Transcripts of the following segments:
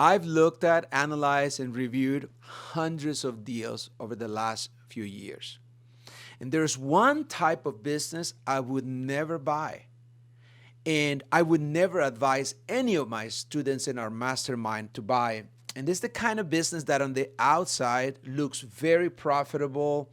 I've looked at, analyzed, and reviewed hundreds of deals over the last few years. And there's one type of business I would never buy. And I would never advise any of my students in our mastermind to buy. And this is the kind of business that on the outside looks very profitable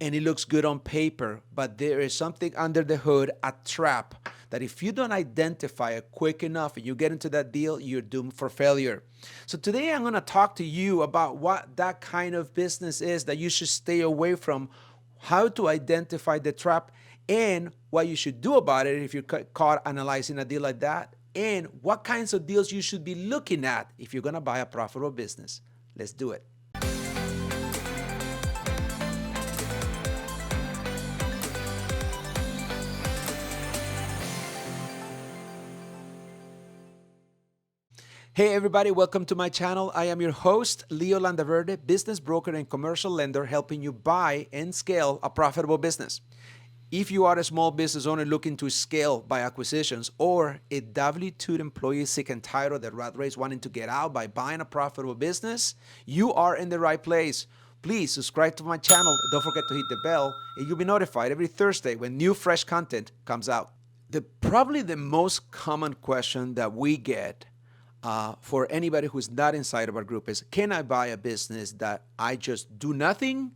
and it looks good on paper, but there is something under the hood, a trap, that if you don't identify it quick enough and you get into that deal, you're doomed for failure. So today I'm going to talk to you about what that kind of business is that you should stay away from, how to identify the trap, and what you should do about it if you're caught analyzing a deal like that, and what kinds of deals you should be looking at if you're going to buy a profitable business. Let's do it. Hey everybody, welcome to my channel. I am your host, Leo Landaverde, business broker and commercial lender, helping you buy and scale a profitable business. If you are a small business owner looking to scale by acquisitions, or a W-2 employee sick and tired of the rat race wanting to get out by buying a profitable business, you are in the right place. Please subscribe to my channel. Don't forget to hit the bell, and you'll be notified every Thursday when new fresh content comes out. Probably the most common question that we get for anybody who's not inside of our group is, can I buy a business that I just do nothing?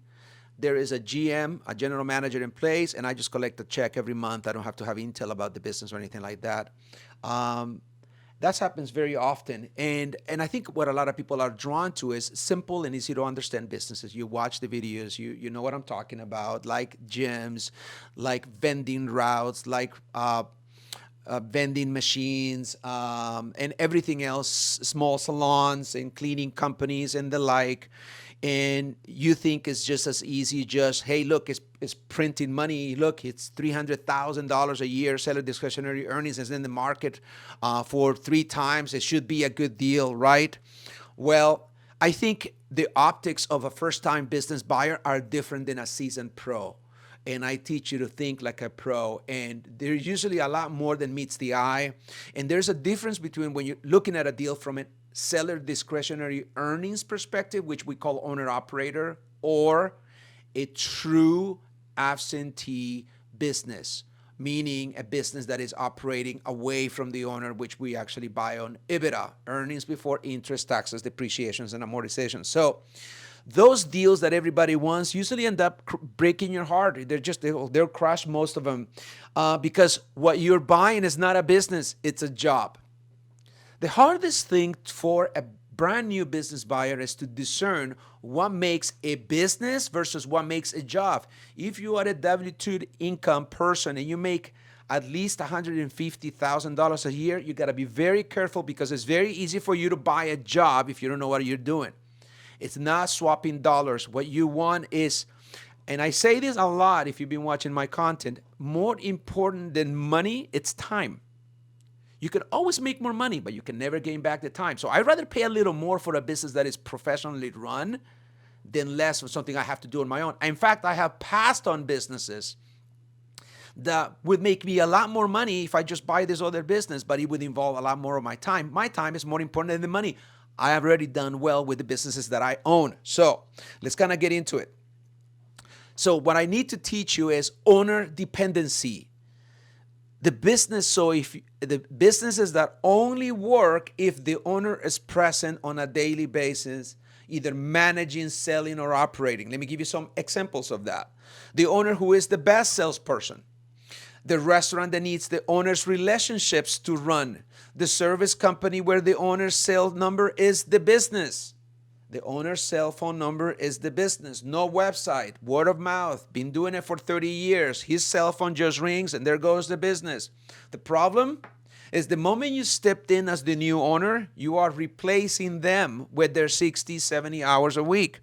There is a GM, a general manager in place, and I just collect a check every month. I don't have to have intel about the business or anything like that. That happens very often. And I think what a lot of people are drawn to is simple and easy to understand businesses. You watch the videos, you know what I'm talking about, like gyms, like vending routes, like vending machines, and everything else, small salons and cleaning companies and the like. And you think it's just as easy, just, hey, look, it's printing money. Look, it's $300,000 a year, seller discretionary earnings is in the market for 3 times. It should be a good deal, right? Well, I think the optics of a first-time business buyer are different than a seasoned pro. And I teach you to think like a pro. And there's usually a lot more than meets the eye. And there's a difference between when you're looking at a deal from a seller discretionary earnings perspective, which we call owner-operator, or a true absentee business, meaning a business that is operating away from the owner, which we actually buy on EBITDA, earnings before interest, taxes, depreciations, and amortizations. So those deals that everybody wants usually end up breaking your heart. They'll crush most of them because what you're buying is not a business, it's a job. The hardest thing for a brand new business buyer is to discern what makes a business versus what makes a job. If you are a W-2 income person and you make at least $150,000 a year, you got to be very careful, because it's very easy for you to buy a job if you don't know what you're doing. It's not swapping dollars. What you want is, and I say this a lot if you've been watching my content, more important than money, it's time. You can always make more money, but you can never gain back the time. So I'd rather pay a little more for a business that is professionally run than less for something I have to do on my own. In fact, I have passed on businesses that would make me a lot more money if I just buy this other business, but it would involve a lot more of my time. My time is more important than the money. I have already done well with the businesses that I own. So let's kind of get into it. So what I need to teach you is owner dependency. The businesses that only work if the owner is present on a daily basis, either managing, selling, or operating. Let me give you some examples of that. The owner who is the best salesperson. The restaurant that needs the owner's relationships to run. The service company where the owner's cell number is the business. The owner's cell phone number is the business. No website, word of mouth, been doing it for 30 years. His cell phone just rings and there goes the business. The problem is the moment you stepped in as the new owner, you are replacing them with their 60, 70 hours a week.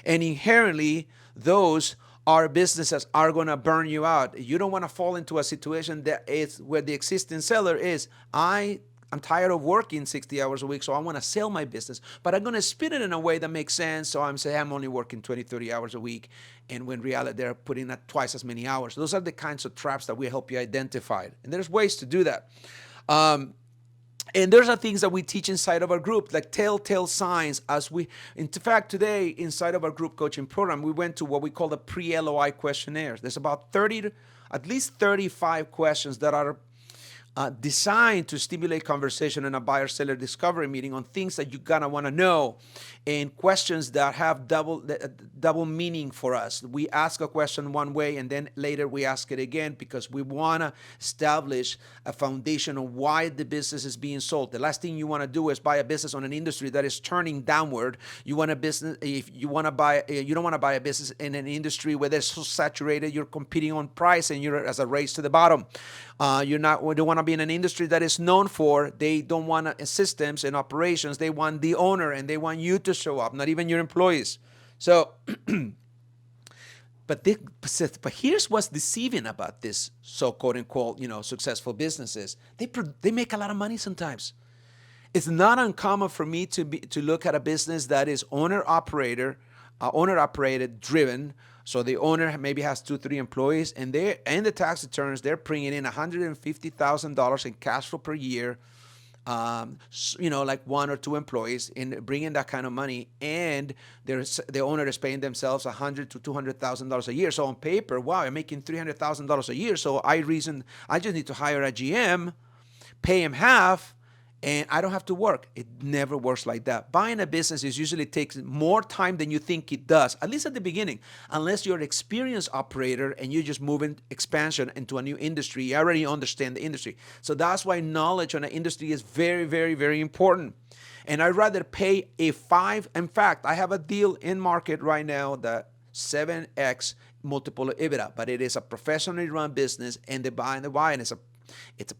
And inherently, those our businesses are going to burn you out. You don't want to fall into a situation that is where the existing seller is, I'm tired of working 60 hours a week, so I want to sell my business, but I'm going to spin it in a way that makes sense. So I'm saying I'm only working 20, 30 hours a week. And when in reality, they're putting in twice as many hours. Those are the kinds of traps that we help you identify. And there's ways to do that. And there's are things that we teach inside of our group, like telltale signs. In fact, today inside of our group coaching program, we went to what we call the pre-LOI questionnaires. There's about 30, at least 35 questions that are designed to stimulate conversation in a buyer-seller discovery meeting on things that you're gonna want to know, and questions that have double meaning for us. We ask a question one way, and then later we ask it again because we want to establish a foundation of why the business is being sold. The last thing you want to do is buy a business on an industry that is turning downward. You want a business if you want to buy. You don't want to buy a business in an industry where they're so saturated. You're competing on price, and you're as a race to the bottom. You don't want to be in an industry that is known for, they don't want systems and operations. They want the owner, and they want you to show up, not even your employees. So, but here's what's deceiving about this so quote unquote successful businesses. They make a lot of money sometimes. It's not uncommon for me to look at a business that is owner operated driven. So the owner maybe has 2-3 employees, and the tax returns, they're bringing in $150,000 in cash flow per year. Like 1 or 2 employees in bringing that kind of money, and the owner is paying themselves $100,000 to $200,000 a year. So on paper, wow, I'm making $300,000 a year. So I just need to hire a GM, pay him half, and I don't have to work. It never works like that. Buying a business usually takes more time than you think it does, at least at the beginning, unless you're an experienced operator and you're just moving expansion into a new industry. You already understand the industry. So that's why knowledge on an industry is very, very, very important. And I'd rather pay in fact, I have a deal in market right now that 7x multiple of EBITDA, but it is a professionally run business, and they buy, and it's a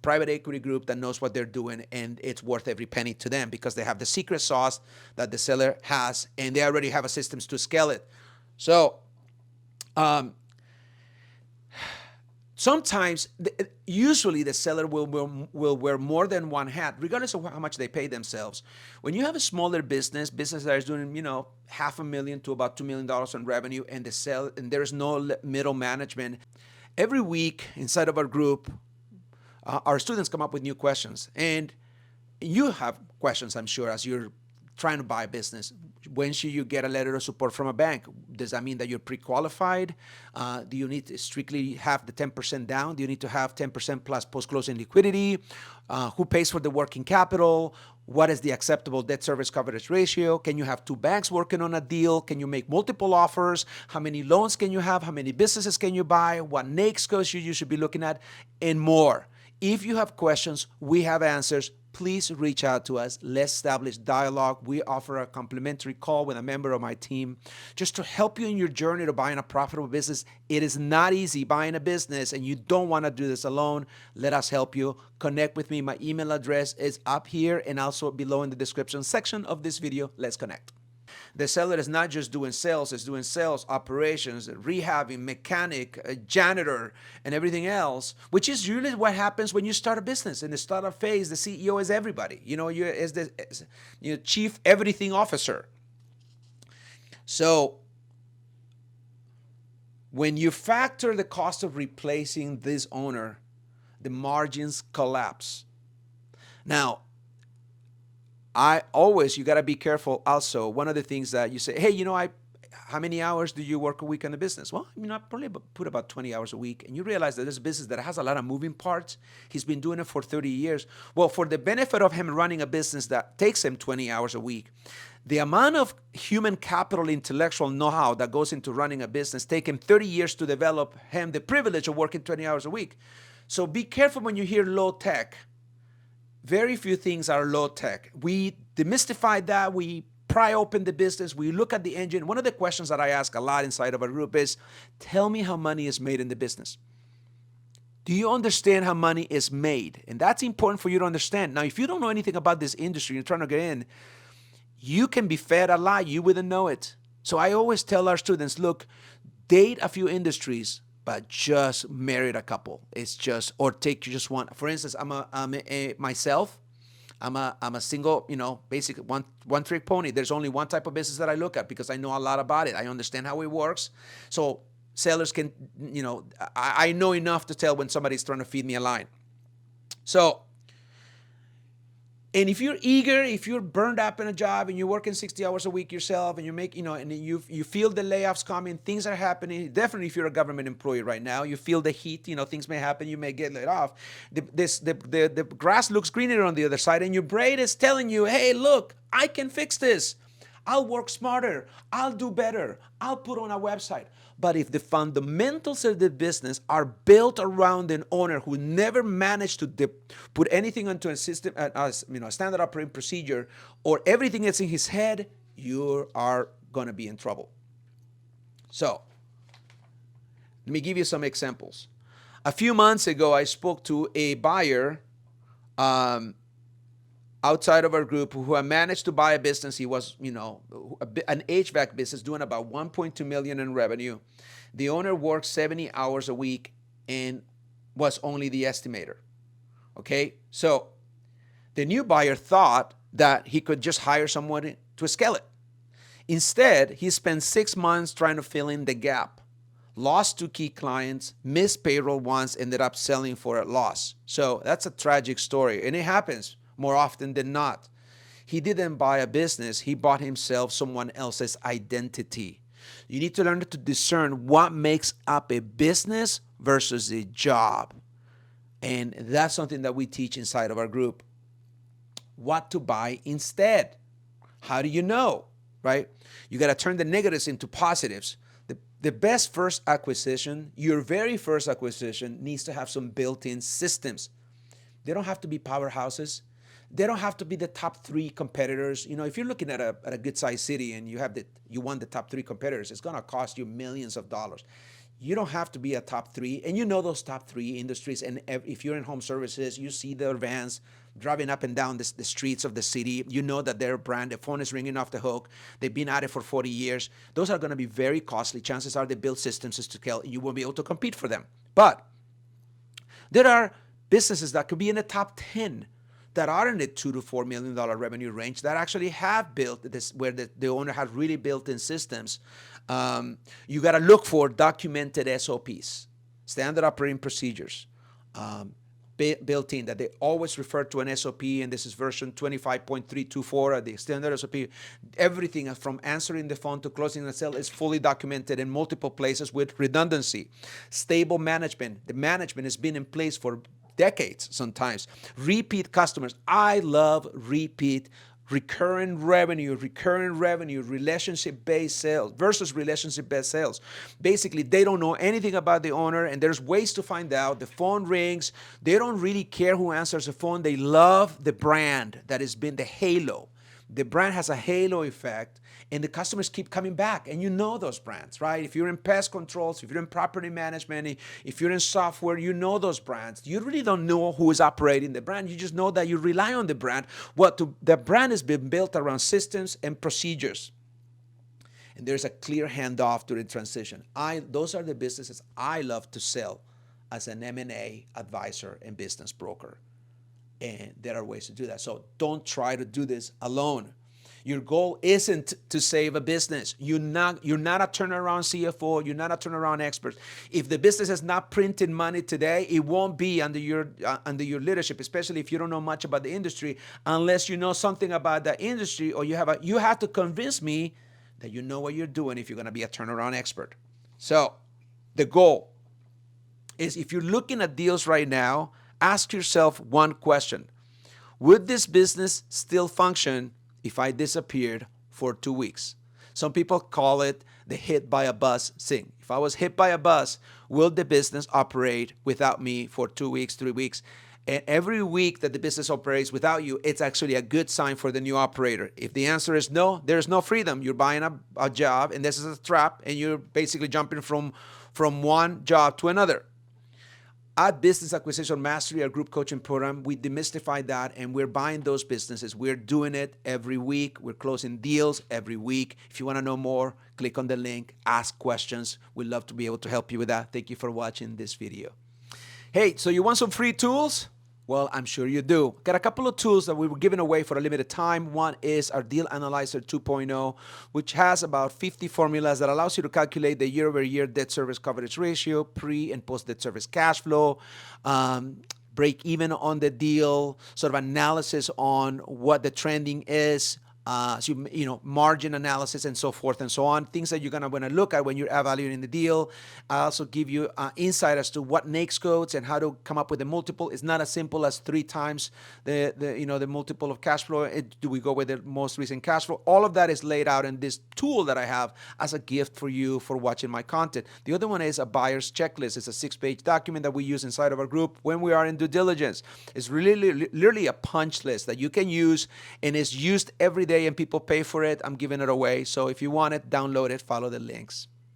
private equity group that knows what they're doing, and it's worth every penny to them because they have the secret sauce that the seller has, and they already have a systems to scale it. So sometimes, usually the seller will wear more than one hat, regardless of how much they pay themselves. When you have a smaller business that is doing, $500,000 to about $2 million in revenue, and there is no middle management. Every week inside of our group, our students come up with new questions, and you have questions, I'm sure, as you're trying to buy a business. When should you get a letter of support from a bank? Does that mean that you're pre-qualified? Do you need to strictly have the 10% down? Do you need to have 10% plus post-closing liquidity? Who pays for the working capital? What is the acceptable debt service coverage ratio? Can you have 2 banks working on a deal? Can you make multiple offers? How many loans can you have? How many businesses can you buy? What NAICS scores you should be looking at? And more. If you have questions, we have answers. Please reach out to us. Let's establish dialogue. We offer a complimentary call with a member of my team just to help you in your journey to buying a profitable business. It is not easy buying a business, and you don't want to do this alone. Let us help you. Connect with me. My email address is up here and also below in the description section of this video. Let's connect. The seller is not just doing sales, it's doing sales, operations, rehabbing, mechanic, janitor, and everything else, which is usually what happens when you start a business. In the startup phase, the CEO is everybody. You're the chief everything officer. So when you factor the cost of replacing this owner, the margins collapse. Now, you got to be careful also. One of the things that you say, hey, how many hours do you work a week on the business? Well, I probably put about 20 hours a week. And you realize that there's a business that has a lot of moving parts. He's been doing it for 30 years. Well, for the benefit of him running a business that takes him 20 hours a week, the amount of human capital, intellectual know-how that goes into running a business take him 30 years to develop him the privilege of working 20 hours a week. So be careful when you hear low tech. Very few things are low tech. We demystify that. We pry open the business. We look at the engine. One of the questions that I ask a lot inside of our group is, tell me how money is made in the business. Do you understand how money is made? And that's important for you to understand. Now, if you don't know anything about this industry, you're trying to get in, you can be fed a lie. You wouldn't know it. So I always tell our students, look, date a few industries, but just married a couple. It's just, or take just one. For instance, I'm a single, basic one trick pony. There's only one type of business that I look at because I know a lot about it. I understand how it works. So sellers can, I know enough to tell when somebody's trying to feed me a line. So And if you're eager, if you're burned up in a job and you're working 60 hours a week yourself and you make, and you feel the layoffs coming, things are happening. Definitely, if you're a government employee right now, you feel the heat. Things may happen. You may get laid off. The grass looks greener on the other side, and your brain is telling you, "Hey, look, I can fix this. I'll work smarter. I'll do better. I'll put on a website." But if the fundamentals of the business are built around an owner who never managed to put anything into a system, a standard operating procedure, or everything that's in his head, you are going to be in trouble. So, let me give you some examples. A few months ago, I spoke to a buyer outside of our group who had managed to buy a business. He was, an HVAC business doing about 1.2 million in revenue. The owner worked 70 hours a week and was only the estimator. Okay, so the new buyer thought that he could just hire someone to scale it. Instead, he spent 6 months trying to fill in the gap. Lost 2 key clients, missed payroll once, ended up selling for a loss. So that's a tragic story, and it happens more often than not. He didn't buy a business, he bought himself someone else's identity. You need to learn to discern what makes up a business versus a job. And that's something that we teach inside of our group. What to buy instead. How do you know, right? You got to turn the negatives into positives. The best first acquisition, your very first acquisition, needs to have some built-in systems. They don't have to be powerhouses. They don't have to be the top 3 competitors. If you're looking at a good-sized city and you want the top 3 competitors, it's going to cost you millions of dollars. You don't have to be a top 3, and those top 3 industries. And if you're in home services, you see their vans driving up and down the streets of the city. You know that their brand, the phone is ringing off the hook. They've been at it for 40 years. Those are going to be very costly. Chances are they build systems to scale, and you won't be able to compete for them. But there are businesses that could be in the top 10 that are in the $2 to $4 million revenue range that actually have built this, where the owner has really built in systems. You got to look for documented SOPs, standard operating procedures, built in, that they always refer to an SOP, and this is version 25.324 of the standard SOP. Everything from answering the phone to closing the sale is fully documented in multiple places with redundancy. Stable management. The management has been in place for decades sometimes. Repeat customers. I love recurring revenue, relationship-based sales versus relationship-based sales. Basically, they don't know anything about the owner, and there's ways to find out. The phone rings. They don't really care who answers the phone. They love the brand that has been the halo. The brand has a halo effect, and the customers keep coming back. And those brands, right? If you're in pest controls, if you're in property management, if you're in software, those brands. You really don't know who is operating the brand. You just know that you rely on the brand. The brand has been built around systems and procedures. And there's a clear handoff during transition. Those are the businesses I love to sell as an M&A advisor and business broker. And there are ways to do that. So don't try to do this alone. Your goal isn't to save a business. You're not a turnaround CFO. You're not a turnaround expert. If the business is not printing money today, it won't be under your leadership, especially if you don't know much about the industry, unless you know something about the industry, or you have to convince me that you know what you're doing if you're going to be a turnaround expert. So the goal is, if you're looking at deals right now, ask yourself one question. Would this business still function if I disappeared for 2 weeks? Some people call it the hit by a bus thing. If I was hit by a bus, will the business operate without me for 2 weeks, 3 weeks? And every week that the business operates without you, it's actually a good sign for the new operator. If the answer is no, there's no freedom. You're buying a job, and this is a trap, and you're basically jumping from one job to another. At Business Acquisition Mastery, our group coaching program, we demystify that, and we're buying those businesses. We're doing it every week. We're closing deals every week. If you want to know more, click on the link, ask questions. We'd love to be able to help you with that. Thank you for watching this video. Hey, so you want some free tools? Well, I'm sure you do. Got a couple of tools that we were giving away for a limited time. One is our Deal Analyzer 2.0, which has about 50 formulas that allows you to calculate the year-over-year debt service coverage ratio, pre- and post-debt service cash flow, break even on the deal, sort of analysis on what the trending is, so margin analysis and so forth and so on, things that you're gonna want to look at when you're evaluating the deal. I also give you insight as to what NAICS codes and how to come up with a multiple. It's not as simple as 3 times the multiple of cash flow. Do we go with the most recent cash flow? All of that is laid out in this tool that I have as a gift for you for watching my content. The other one is a buyer's checklist. It's a 6-page document that we use inside of our group when we are in due diligence. It's really literally a punch list that you can use, and it's used every day and people pay for it. I'm giving it away. So if you want it, download it, follow the links.